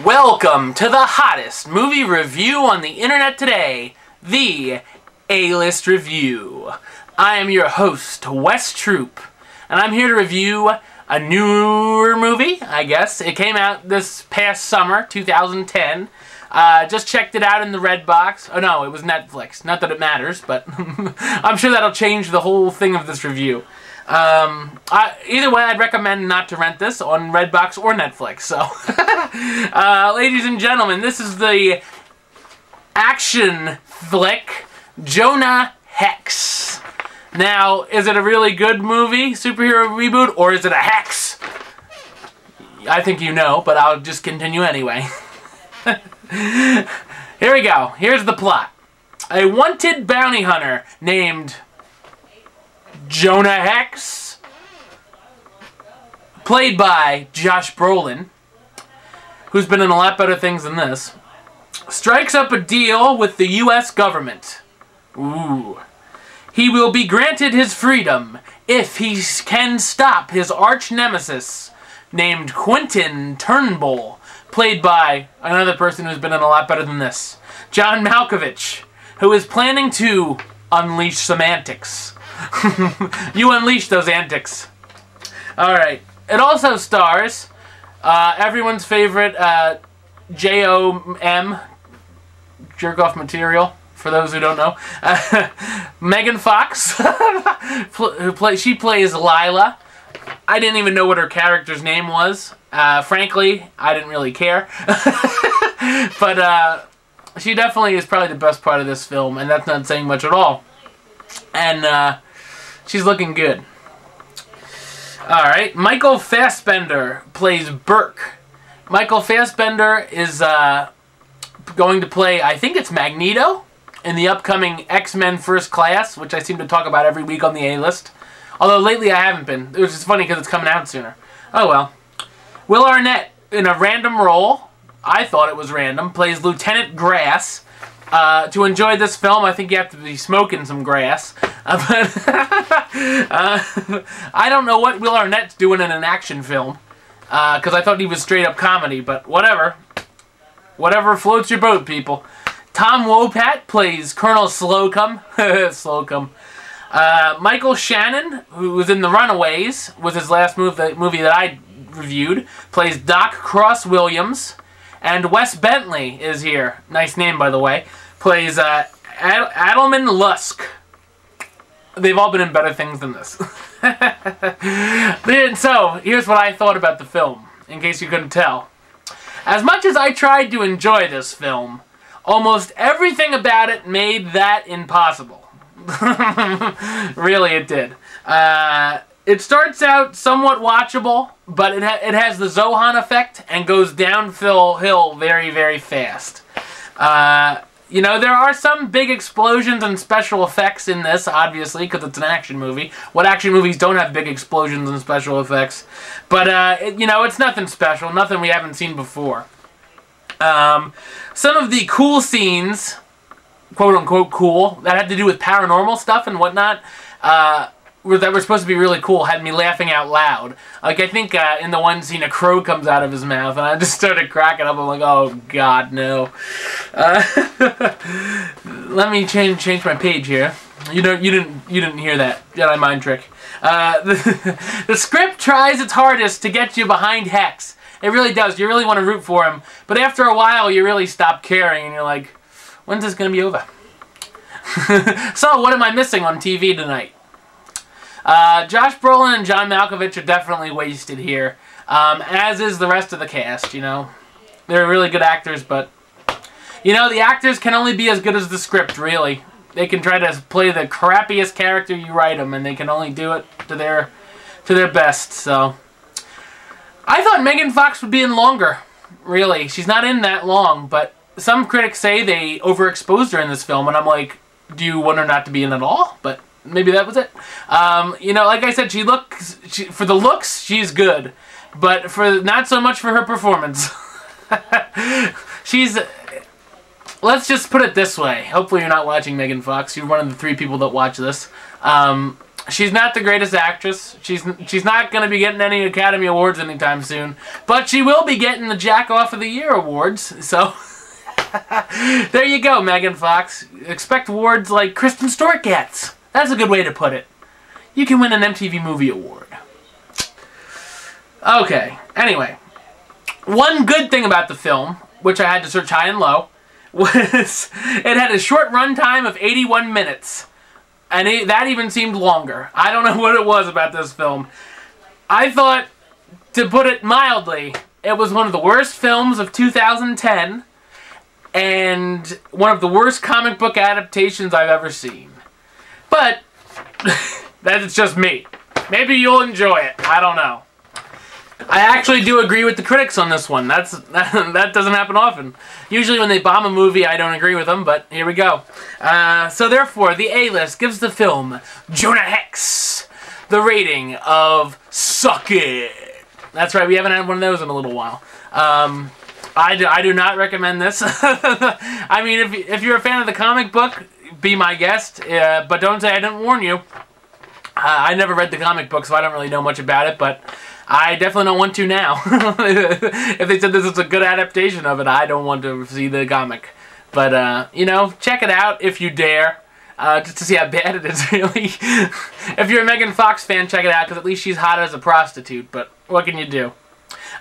Welcome to the hottest movie review on the internet today, the A-List Review. I am your host, Wes Troop, and I'm here to review a newer movie, I guess. It came out this past summer, 2010. Just checked it out in the Redbox. Oh no, it was Netflix. Not that it matters, but I'm sure that'll change the whole thing of this review. Either way, I'd recommend not to rent this on Redbox or Netflix. So, ladies and gentlemen, this is the action flick Jonah Hex. Now, is it a really good movie, superhero reboot, or is it a hex? I think you know, but I'll just continue anyway. Here we go. Here's the plot. A wanted bounty hunter named Jonah Hex, played by Josh Brolin, who's been in a lot better things than this, strikes up a deal with the U.S. government. Ooh. He will be granted his freedom if he can stop his arch-nemesis named Quentin Turnbull, played by another person who's been in a lot better than this, John Malkovich, who is planning to unleash some antics. You unleash those antics. Alright. It also stars everyone's favorite J-O-M, jerk-off material, for those who don't know. Megan Fox, she plays Lila. I didn't even know what her character's name was. Frankly, I didn't really care. But she definitely is probably the best part of this film, and that's not saying much at all. And she's looking good. Alright, Michael Fassbender plays Burke. Michael Fassbender is going to play, I think it's Magneto, in the upcoming X-Men First Class, which I seem to talk about every week on the A-List. Although lately I haven't been, which is funny because it's coming out sooner. Oh well. Will Arnett, in a random role, I thought it was random, plays Lieutenant Grass. To enjoy this film, I think you have to be smoking some grass. I don't know what Will Arnett's doing in an action film, because I thought he was straight up comedy, but whatever. Whatever floats your boat, people. Tom Wopat plays Colonel Slocum. Slocum. Michael Shannon, who was in The Runaways, was his last movie that I reviewed, plays Doc Cross Williams. And Wes Bentley is here. Nice name, by the way. Plays Adelman Lusk. They've all been in better things than this. So, here's what I thought about the film, in case you couldn't tell. As much as I tried to enjoy this film, almost everything about it made that impossible. Really, it did. It starts out somewhat watchable, but it has the Zohan effect and goes downhill very, very fast. You know, there are some big explosions and special effects in this, obviously, because it's an action movie. What action movies don't have big explosions and special effects? But, you know, it's nothing special, nothing we haven't seen before. Some of the cool scenes, quote-unquote cool, that had to do with paranormal stuff and whatnot, that were supposed to be really cool, had me laughing out loud. Like, I think in the one scene, a crow comes out of his mouth, and I just started cracking up. I'm like, oh, God, no. Let me change my page here. You didn't hear that Jedi mind trick. The script tries its hardest to get you behind Hex. It really does. You really want to root for him. But after a while, you really stop caring, and you're like, when's this going to be over? So, what am I missing on TV tonight? Josh Brolin and John Malkovich are definitely wasted here, as is the rest of the cast, you know. They're really good actors, but, you know, the actors can only be as good as the script, really. They can try to play the crappiest character you write them, and they can only do it to their best, so. I thought Megan Fox would be in longer, really. She's not in that long, but some critics say they overexposed her in this film, and I'm like, do you want her not to be in at all? But maybe that was it. You know, like I said, for the looks, she's good. But not so much for her performance. Let's just put it this way. Hopefully you're not watching Megan Fox. You're one of the 3 people that watch this. She's not the greatest actress. She's not going to be getting any Academy Awards anytime soon. But she will be getting the Jack Off of the Year awards. So, there you go, Megan Fox. Expect awards like Kristen Stewart gets. That's a good way to put it. You can win an MTV Movie Award. Okay, anyway. One good thing about the film, which I had to search high and low, was it had a short runtime of 81 minutes. And that even seemed longer. I don't know what it was about this film. I thought, to put it mildly, it was one of the worst films of 2010 and one of the worst comic book adaptations I've ever seen. But, that's just me. Maybe you'll enjoy it. I don't know. I actually do agree with the critics on this one. That doesn't happen often. Usually when they bomb a movie, I don't agree with them, but here we go. So therefore, the A-list gives the film Jonah Hex the rating of Suck It. That's right, we haven't had one of those in a little while. I do not recommend this. I mean, if you're a fan of the comic book, be my guest, but don't say I didn't warn you. I never read the comic book, so I don't really know much about it, but I definitely don't want to now. If they said this is a good adaptation of it, I don't want to see the comic. But, you know, check it out if you dare, just to see how bad it is, really. If you're a Megan Fox fan, check it out, because at least she's hot as a prostitute, but what can you do?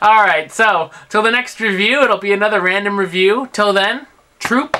Alright, so, till the next review, it'll be another random review. Till then, troop